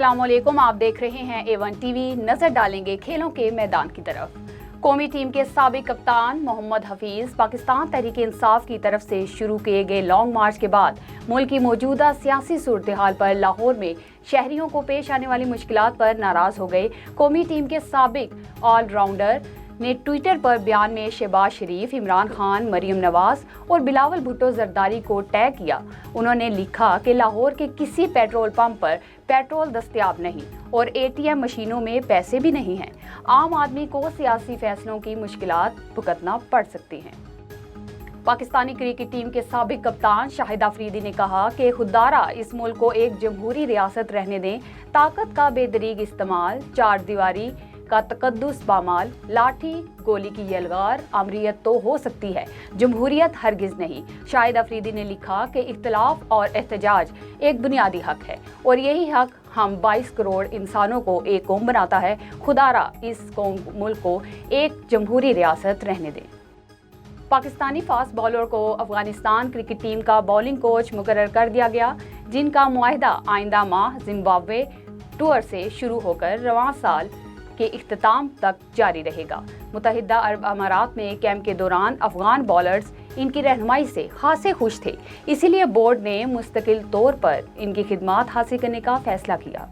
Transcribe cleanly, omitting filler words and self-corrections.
अस्सलाम वालेकुम, आप देख रहे हैं A1 टीवी। नजर डालेंगे खेलों के मैदान की तरफ। कौमी टीम के साबिक कप्तान मोहम्मद हफीज पाकिस्तान तहरीक इंसाफ की तरफ से शुरू किए गए लॉन्ग मार्च के बाद मुल्क की मौजूदा सियासी सूरत हाल पर लाहौर में शहरियों को पेश आने वाली मुश्किलात पर नाराज हो गए। कौमी टीम के साबिक ऑलराउंडर ने ट्विटर पर बयान में शहबाज शरीफ, इमरान खान, मरियम नवाज और बिलावल भुट्टो जरदारी को टैग किया। उन्होंने लिखा कि लाहौर के किसी पेट्रोल पंप पर पेट्रोल दस्तयाब नहीं और ATM मशीनों में पैसे भी नहीं हैं। आम आदमी को सियासी फैसलों की मुश्किलात भुगतना पड़ सकती हैं। पाकिस्तानी क्रिकेट टीम के साबिक कप्तान शाहिद अफरीदी ने कहा कि खुदारा इस मुल्क को एक जमहूरी रियासत रहने दें। ताकत का बेदरीग इस्तेमाल, चार दीवारी का तकद्दुस पामाल, लाठी गोली की यलगार, अमरीयत तो हो सकती है, जमहूरियत हरगिज नहीं। शाहिद अफरीदी ने लिखा कि इख्तिलाफ और एहतजाज एक बुनियादी हक है और यही हक हम 22 करोड़ इंसानों को एक कौम बनाता है। खुदारा इस मुल्क को एक जमहूरी रियासत रहने दें। पाकिस्तानी फास्ट बॉलर को अफगानिस्तान क्रिकेट टीम का बॉलिंग कोच मुकर्रर कर दिया गया, जिनका मुआहदा आइंदा माह जिम्बाब्वे टूर से शुरू होकर रवां साल के इख्तिताम तक जारी रहेगा। मुत्तहिदा अरब अमारात में कैंप के दौरान अफगान बॉलर्स इनकी रहनुमाई से खासे खुश थे, इसीलिए बोर्ड ने मुस्तकिल तौर पर इनकी खिदमात हासिल करने का फैसला किया।